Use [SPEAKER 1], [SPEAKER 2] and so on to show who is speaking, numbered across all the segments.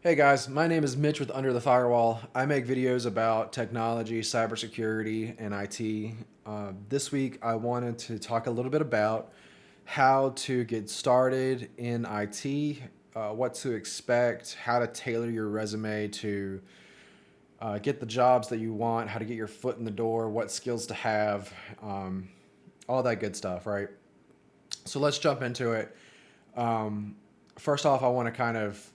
[SPEAKER 1] Hey guys, my name is Mitch with Under the Firewall. I make videos about technology, cybersecurity, and IT. This week, I wanted to talk a little bit about how to get started in IT, what to expect, how to tailor your resume to get the jobs that you want, how to get your foot in the door, what skills to have, all that good stuff, right? So let's jump into it. First off, I want to kind of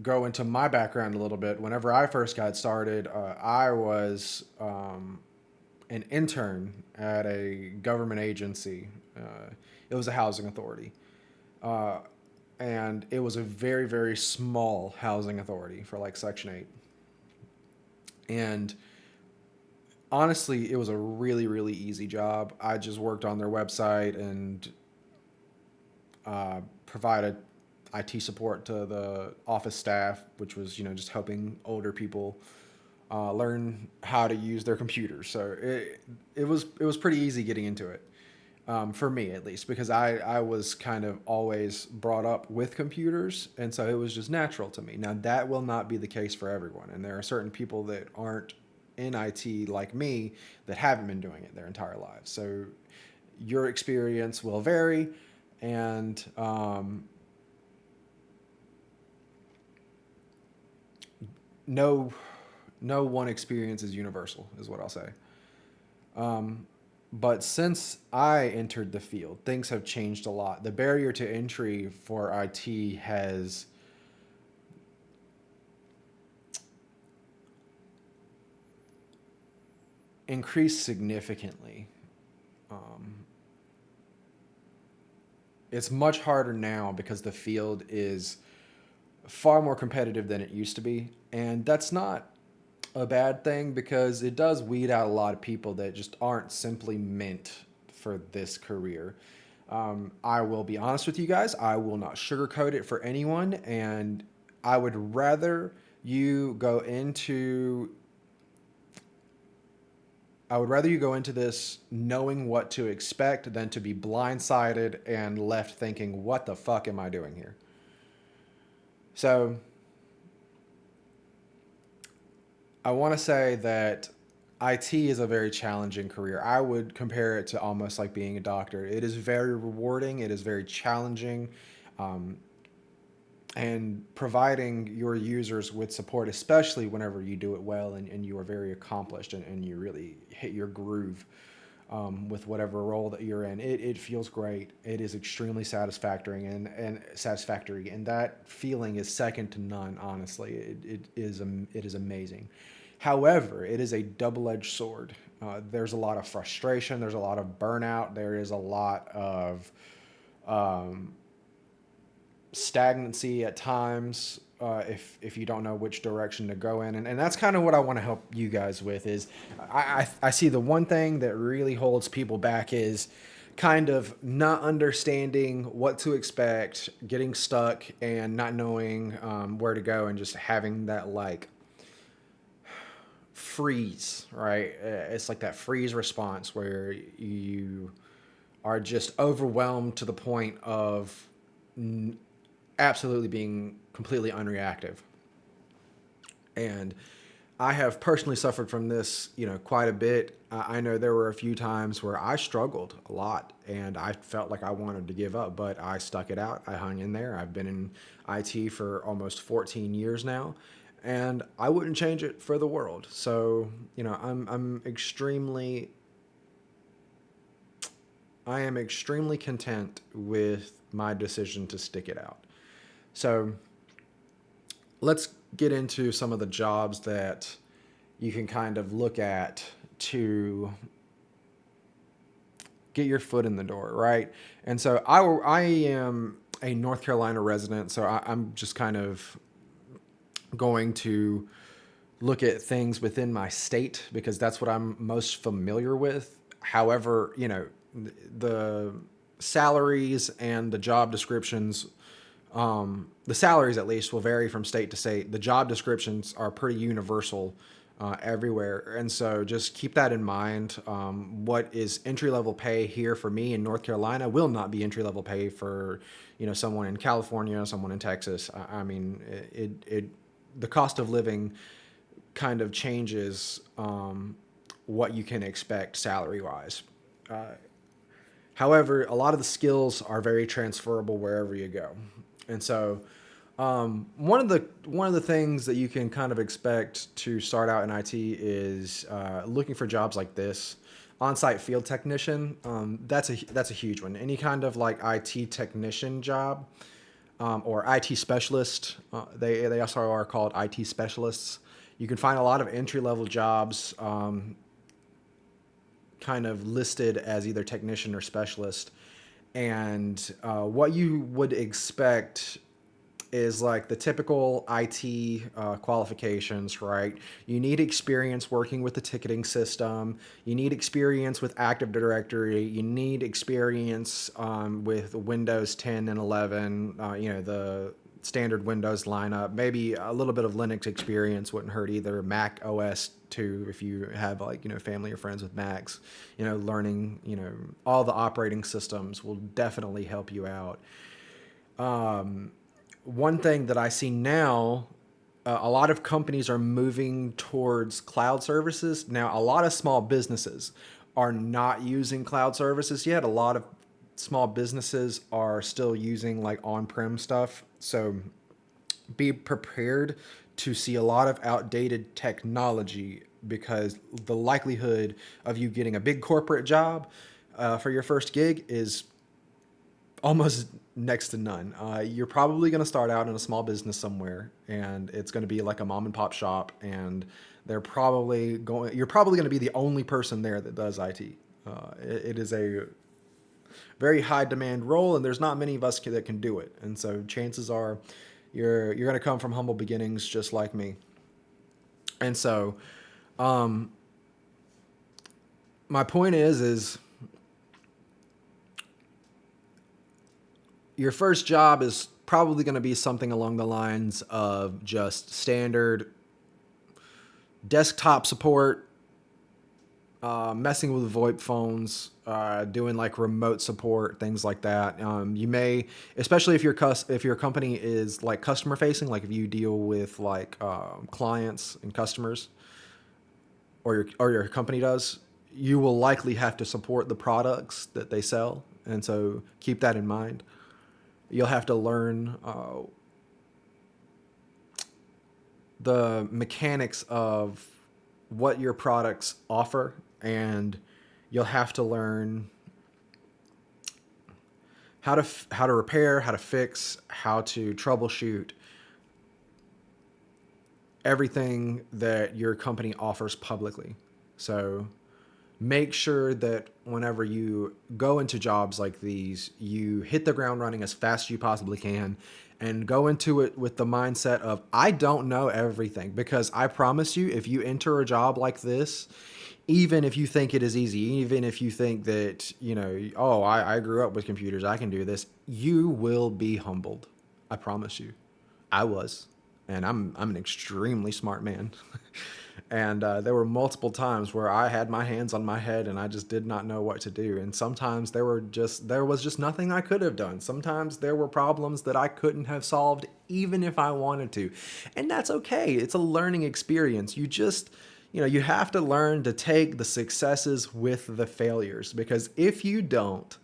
[SPEAKER 1] go into my background a little bit. Whenever I first got started, I was an intern at a government agency. It was a housing authority. Uh, and it was a very, very small housing authority for like Section 8. And honestly, it was a really, really easy job. I just worked on their website and provided IT support to the office staff, which was just helping older people learn how to use their computers. So it was pretty easy getting into it, for me at least, because I was kind of always brought up with computers, and so it was just natural to me. Now that will not be the case for everyone, and there are certain people that aren't in IT like me that haven't been doing it their entire lives. So your experience will vary, and no no one experience is universal, is what I'll say. But since I entered the field, things have changed a lot. The barrier to entry for IT has increased significantly. Um, it's much harder now because the field is far more competitive than it used to be. And that's not a bad thing because it does weed out a lot of people that just aren't simply meant for this career. I will be honest with you guys. I will not sugarcoat it for anyone. And I would rather you go into I would rather you go into this knowing what to expect than to be blindsided and left thinking, what the fuck am I doing here? So I want to say that IT is a very challenging career. I would compare it to almost like being a doctor. It is very rewarding, it is very challenging, um, and providing your users with support, especially whenever you do it well and you are very accomplished and you really hit your groove with whatever role that you're in. It feels great. It is extremely satisfactory and satisfactory, and that feeling is second to none. Honestly, it is amazing. However, it is a double-edged sword. There's a lot of frustration. There's a lot of burnout. There is a lot of um, stagnancy at times, if you don't know which direction to go in, and that's kind of what I want to help you guys with. Is I see the one thing that really holds people back is kind of not understanding what to expect, getting stuck, and not knowing where to go, and just having that like freeze, right? It's like that freeze response where you are just overwhelmed to the point of absolutely being completely unreactive. And I have personally suffered from this, quite a bit. I know there were a few times where I struggled a lot and I felt like I wanted to give up, but I stuck it out. I hung in there. I've been in IT for almost 14 years now, and I wouldn't change it for the world. So, I am extremely content with my decision to stick it out. So, let's get into some of the jobs that you can kind of look at to get your foot in the door, right? And so I am a North Carolina resident, so I'm just kind of going to look at things within my state because that's what I'm most familiar with. However, the salaries and the job descriptions, the salaries at least will vary from state to state. The job descriptions are pretty universal everywhere, and so just keep that in mind. What is entry level pay here for me in North Carolina will not be entry level pay for someone in California, someone in Texas. I mean, it the cost of living kind of changes what you can expect salary wise. However, a lot of the skills are very transferable wherever you go, and so one of the things that you can kind of expect to start out in IT is looking for jobs like this. On-site field technician, that's a huge one. Any kind of like IT technician job, or IT specialist. They also are called IT specialists. You can find a lot of entry level jobs, kind of listed as either technician or specialist. And what you would expect is like the typical IT qualifications, right? You need experience working with the ticketing system. You need experience with Active Directory. You need experience with Windows 10 and 11, the standard Windows lineup. Maybe a little bit of Linux experience wouldn't hurt either. Mac OS too, if you have family or friends with Macs. Learning, all the operating systems will definitely help you out. One thing that I see now, a lot of companies are moving towards cloud services. Now, a lot of small businesses are not using cloud services yet. A lot of small businesses are still using like on-prem stuff. So be prepared to see a lot of outdated technology, because the likelihood of you getting a big corporate job for your first gig is almost next to none. You're probably going to start out in a small business somewhere, and it's going to be like a mom and pop shop, and you're probably going to be the only person there that does IT. It is a very high demand role, and there's not many of us that can do it. And so chances are you're going to come from humble beginnings just like me. And so my point is your first job is probably going to be something along the lines of just standard desktop support, messing with VoIP phones, doing like remote support, things like that. You may, especially if your company is like customer facing, like if you deal with like clients and customers, or your company does, you will likely have to support the products that they sell, and so keep that in mind. You'll have to learn the mechanics of what your products offer, and you'll have to learn how to repair, how to fix, how to troubleshoot everything that your company offers publicly. So make sure that whenever you go into jobs like these, you hit the ground running as fast as you possibly can, and go into it with the mindset of, I don't know everything. Because I promise you, if you enter a job like this, even if you think it is easy, even if you think that, I grew up with computers, I can do this, you will be humbled. I promise you. I was. And I'm an extremely smart man. And there were multiple times where I had my hands on my head and I just did not know what to do. And sometimes there was just nothing I could have done. Sometimes there were problems that I couldn't have solved even if I wanted to. And that's okay. It's a learning experience. You have to learn to take the successes with the failures, because if you don't,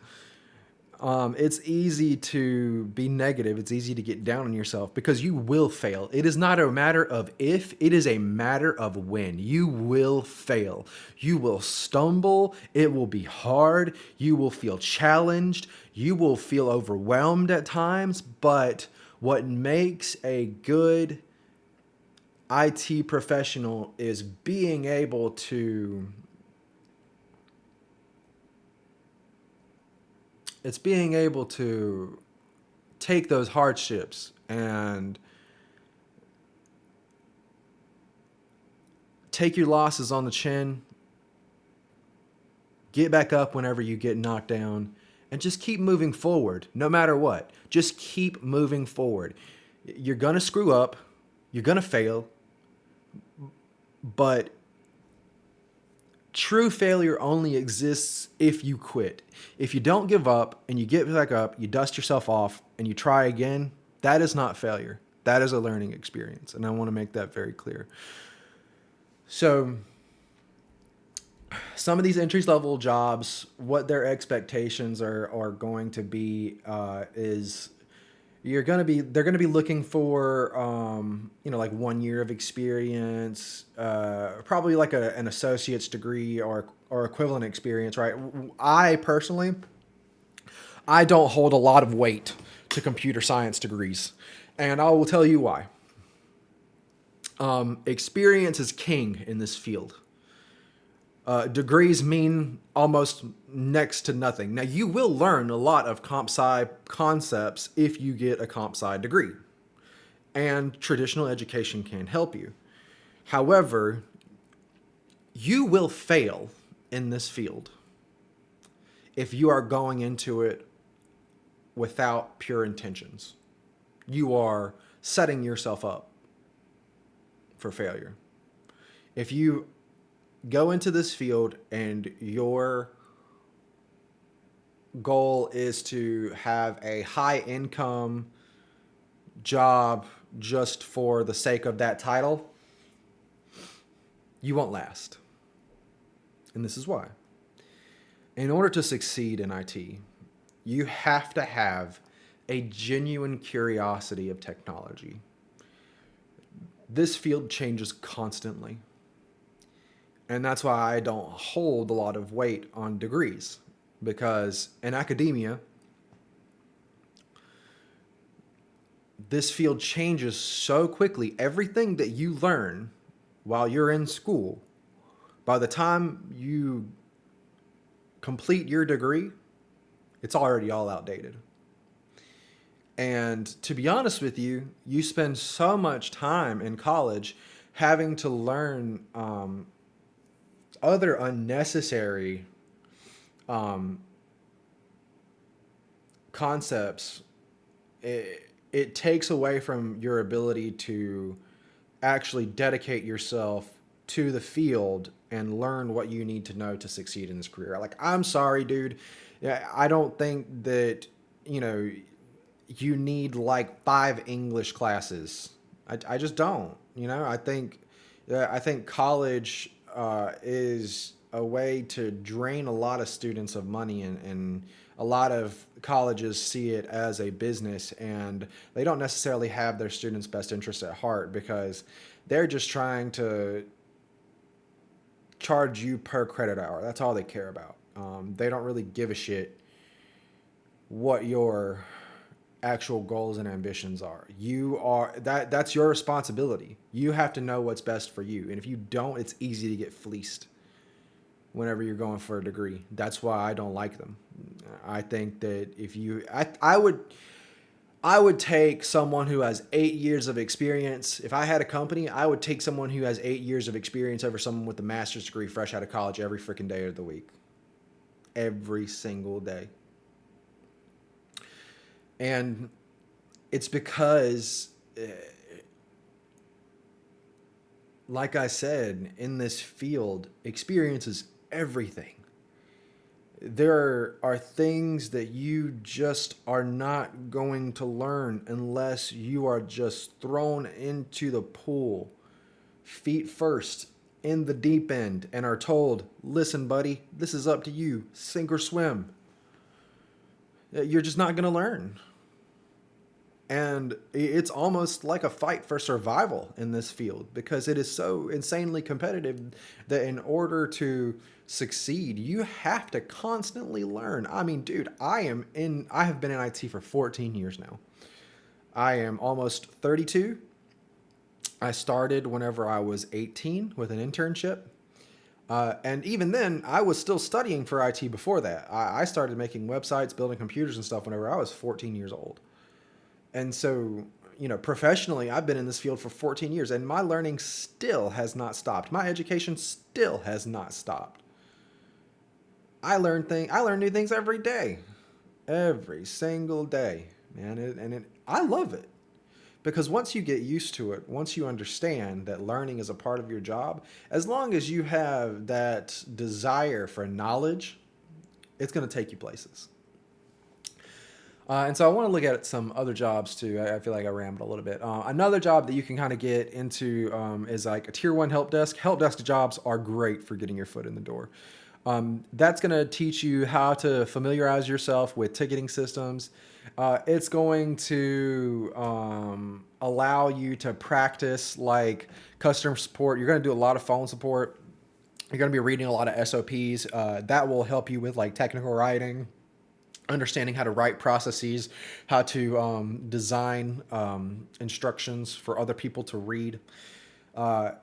[SPEAKER 1] it's easy to be negative. It's easy to get down on yourself, because you will fail. It is not a matter of if, it is a matter of when. You will fail. You will stumble. It will be hard. You will feel challenged. You will feel overwhelmed at times. But what makes a good IT professional is being able to take those hardships and take your losses on the chin, get back up whenever you get knocked down, and just keep moving forward no matter what. Just keep moving forward. You're going to screw up, you're going to fail, but true failure only exists if you quit. If you don't give up and you get back up, you dust yourself off and you try again, that is not failure. That is a learning experience, and I want to make that very clear. So some of these entry level jobs, what their expectations are going to be is they're gonna be looking for like 1 year of experience, probably like an associate's degree or equivalent experience, right? I personally, I don't hold a lot of weight to computer science degrees, and I will tell you why. Experience is king in this field. Degrees mean almost next to nothing. Now, you will learn a lot of comp sci concepts if you get a comp sci degree, and traditional education can help you. However, you will fail in this field if you are going into it without pure intentions. You are setting yourself up for failure. If you go into this field and your goal is to have a high income job just for the sake of that title, you won't last. And this is why. In order to succeed in IT, you have to have a genuine curiosity of technology. This field changes constantly. And that's why I don't hold a lot of weight on degrees, because in academia, this field changes so quickly. Everything that you learn while you're in school, by the time you complete your degree, it's already all outdated. And to be honest with you, you spend so much time in college having to learn other unnecessary concepts. It takes away from your ability to actually dedicate yourself to the field and learn what you need to know to succeed in this career. Like, I'm sorry, dude. Yeah, I don't think that, you need like 5 English classes. I just don't. I think college is a way to drain a lot of students of money, and a lot of colleges see it as a business, and they don't necessarily have their students' best interests at heart, because they're just trying to charge you per credit hour. That's all they care about. They don't really give a shit what your actual goals and ambitions are. That's your responsibility. You have to know what's best for you. And if you don't, it's easy to get fleeced whenever you're going for a degree. That's why I don't like them. I think that I would take someone who has 8 years of experience. If I had a company, I would take someone who has 8 years of experience over someone with a master's degree fresh out of college every freaking day of the week. Every single day. And it's because, like I said, in this field, experience is everything. There are things that you just are not going to learn unless you are just thrown into the pool, feet first, in the deep end, and are told, listen, buddy, this is up to you, sink or swim. You're just not going to learn. And it's almost like a fight for survival in this field, because it is so insanely competitive that in order to succeed, you have to constantly learn. I mean, dude, I have been in IT for 14 years now. I am almost 32. I started whenever I was 18 with an internship. And even then, I was still studying for IT before that. I started making websites, building computers and stuff whenever I was 14 years old. And so, professionally, I've been in this field for 14 years, and my learning still has not stopped. My education still has not stopped. I learn new things every day, every single day, man. I love it, because once you get used to it, once you understand that learning is a part of your job, as long as you have that desire for knowledge, it's going to take you places. And so I want to look at some other jobs too. I feel like I rambled a little bit. Another job that you can kind of get into is like a tier one help desk. Help desk jobs are great for getting your foot in the door. That's going to teach you how to familiarize yourself with ticketing systems. It's going to allow you to practice like customer support. You're going to do a lot of phone support. You're going to be reading a lot of SOPs. That will help you with like technical writing, understanding how to write processes, how to design instructions for other people to read.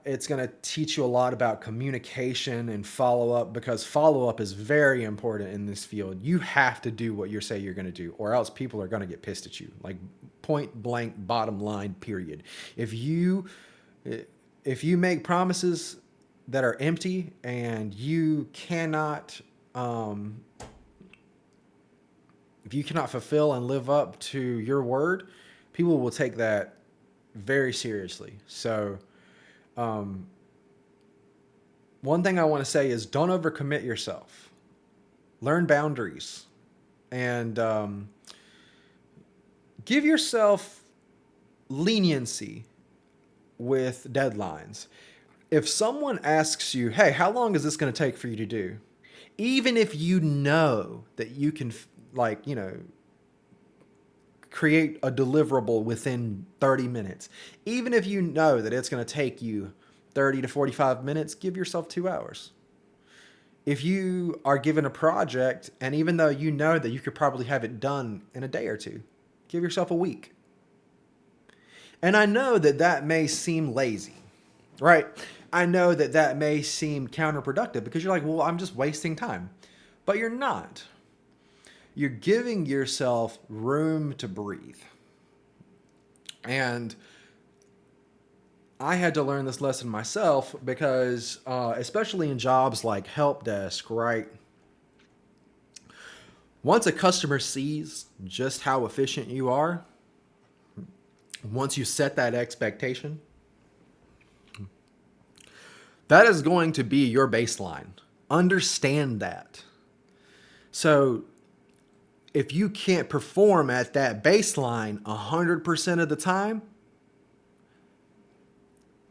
[SPEAKER 1] It's going to teach you a lot about communication and follow up, because follow up is very important in this field. You have to do what you say you're going to do, or else people are going to get pissed at you. Like point blank, bottom line, period. If you make promises that are empty and you cannot if you cannot fulfill and live up to your word, people will take that very seriously. So, one thing I want to say is don't overcommit yourself. Learn boundaries and give yourself leniency with deadlines. If someone asks you, hey, how long is this going to take for you to do? Even if you know that you can, like, create a deliverable within 30 minutes, even if you know that it's going to take you 30 to 45 minutes, give yourself 2 hours. If you are given a project, and even though you know that you could probably have it done in a day or two, give yourself a week. And I know that that may seem lazy, right? I know that that may seem counterproductive because you're like, well, I'm just wasting time. But you're not. You're giving yourself room to breathe. And I had to learn this lesson myself because, especially in jobs like help desk, right? Once a customer sees just how efficient you are, once you set that expectation, that is going to be your baseline. Understand that. So if you can't perform at that baseline 100% of the time,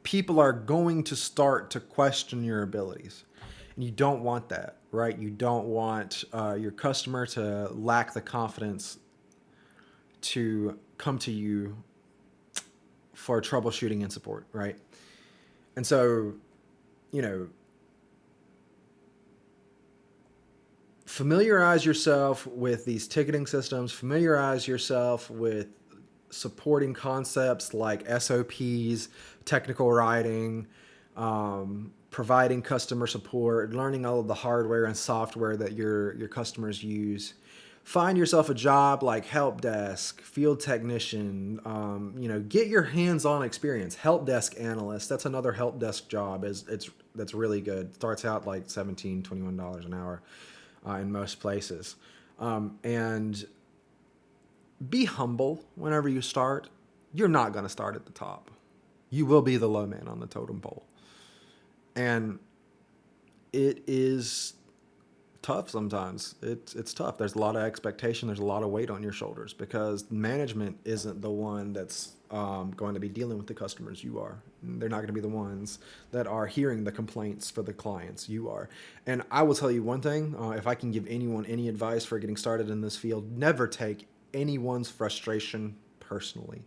[SPEAKER 1] people are going to start to question your abilities. And you don't want that, right? You don't want your customer to lack the confidence to come to you for troubleshooting and support, right? And so, familiarize yourself with these ticketing systems, familiarize yourself with supporting concepts like SOPs, technical writing, providing customer support, learning all of the hardware and software that your customers use. Find yourself a job like help desk, field technician, get your hands-on experience. Help desk analyst, that's another help desk job. That's really good. Starts out like $17, $21 an hour in most places. And be humble whenever you start. You're not going to start at the top. You will be the low man on the totem pole. And it is tough sometimes. It's tough. There's a lot of expectation. There's a lot of weight on your shoulders because management isn't the one that's going to be dealing with the customers. You are. They're not going to be the ones that are hearing the complaints for the clients. You are. And I will tell you one thing. If I can give anyone any advice for getting started in this field, never take anyone's frustration personally,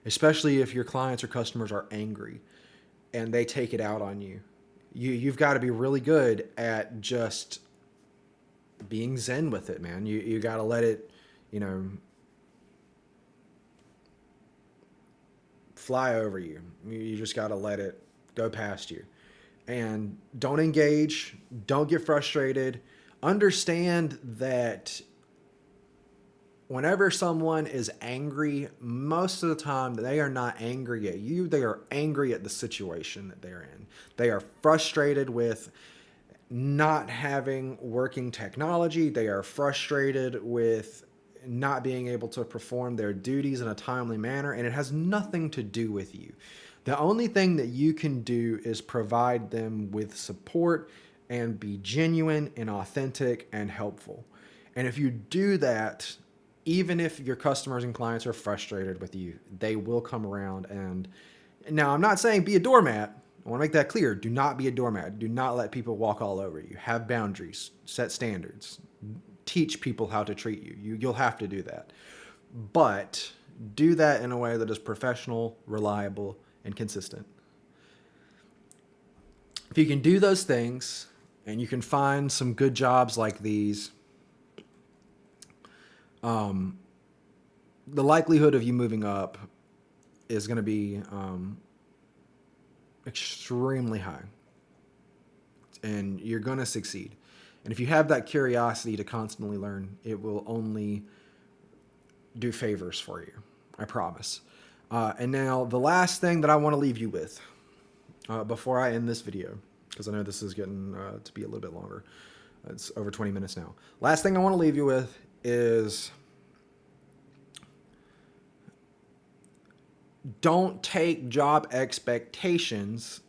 [SPEAKER 1] especially if your clients or customers are angry and they take it out on you. You've got to be really good at just being zen with it, man. You got to let it, fly over you. You just got to let it go past you. And don't engage. Don't get frustrated. Understand that whenever someone is angry, most of the time they are not angry at you. They are angry at the situation that they're in. They are frustrated with not having working technology. They are frustrated with not being able to perform their duties in a timely manner, and it has nothing to do with you. The only thing that you can do is provide them with support and be genuine and authentic and helpful. And if you do that, even if your customers and clients are frustrated with you, they will come around. And now I'm not saying be a doormat. I want to make that clear. Do not be a doormat. Do not let people walk all over you. Have boundaries, set standards, teach people how to treat you. You'll have to do that. But do that in a way that is professional, reliable, and consistent. If you can do those things and you can find some good jobs like these, the likelihood of you moving up is going to be extremely high, and you're going to succeed. And if you have that curiosity to constantly learn, it will only do favors for you. I promise. And now the last thing that I want to leave you with before I end this video, because I know this is getting to be a little bit longer. It's over 20 minutes now. Last thing I want to leave you with is don't take job expectations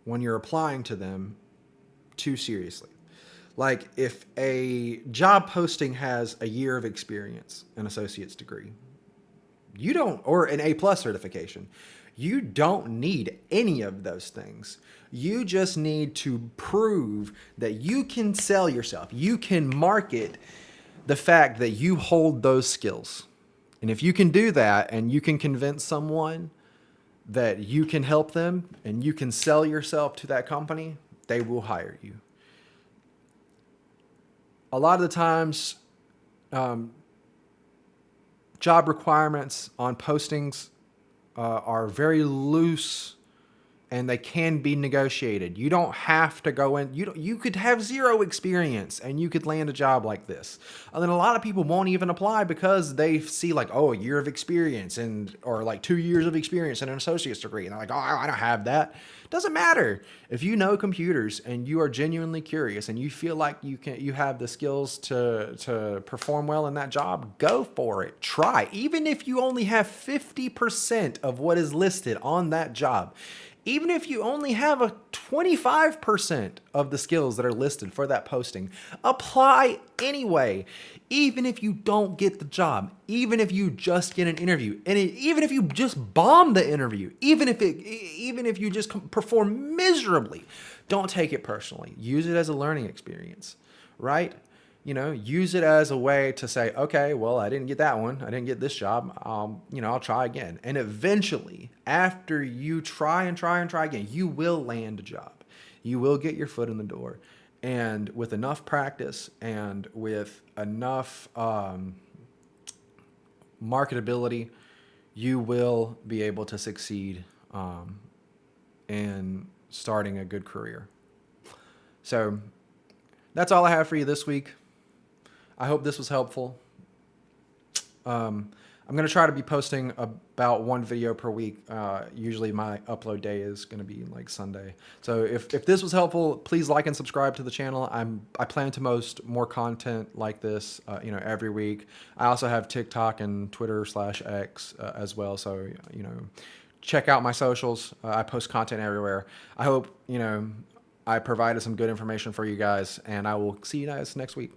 [SPEAKER 1] when you're applying to them too seriously. Like if a job posting has a year of experience, an associate's degree, you don't, or an A+ certification, you don't need any of those things. You just need to prove that you can sell yourself. You can market the fact that you hold those skills. And if you can do that and you can convince someone that you can help them and you can sell yourself to that company, they will hire you. A lot of the times, job requirements on postings are very loose, and they can be negotiated. You don't have to go in. You could have zero experience and you could land a job like this. And then a lot of people won't even apply because they see like, oh, a year of experience or like 2 years of experience and an associate's degree. And they're like, oh, I don't have that. Doesn't matter. If you know computers and you are genuinely curious and you feel like you have the skills to perform well in that job, go for it. Try. Even if you only have 50% of what is listed on that job, even if you only have a 25% of the skills that are listed for that posting, apply anyway. Even if you don't get the job, even if you just get an interview, and even if you just bomb the interview, even if you just perform miserably, don't take it personally. Use it as a learning experience, right? Use it as a way to say, okay, well, I didn't get that one. I didn't get this job. I'll try again. And eventually, after you try and try and try again, you will land a job. You will get your foot in the door. And with enough practice and with enough marketability, you will be able to succeed in starting a good career. So that's all I have for you this week. I hope this was helpful. I'm going to try to be posting about one video per week. Usually my upload day is going to be like Sunday. So if this was helpful, please like and subscribe to the channel. I plan to post more content like this, every week. I also have TikTok and Twitter/X as well. So, check out my socials. I post content everywhere. I hope, I provided some good information for you guys, and I will see you guys next week.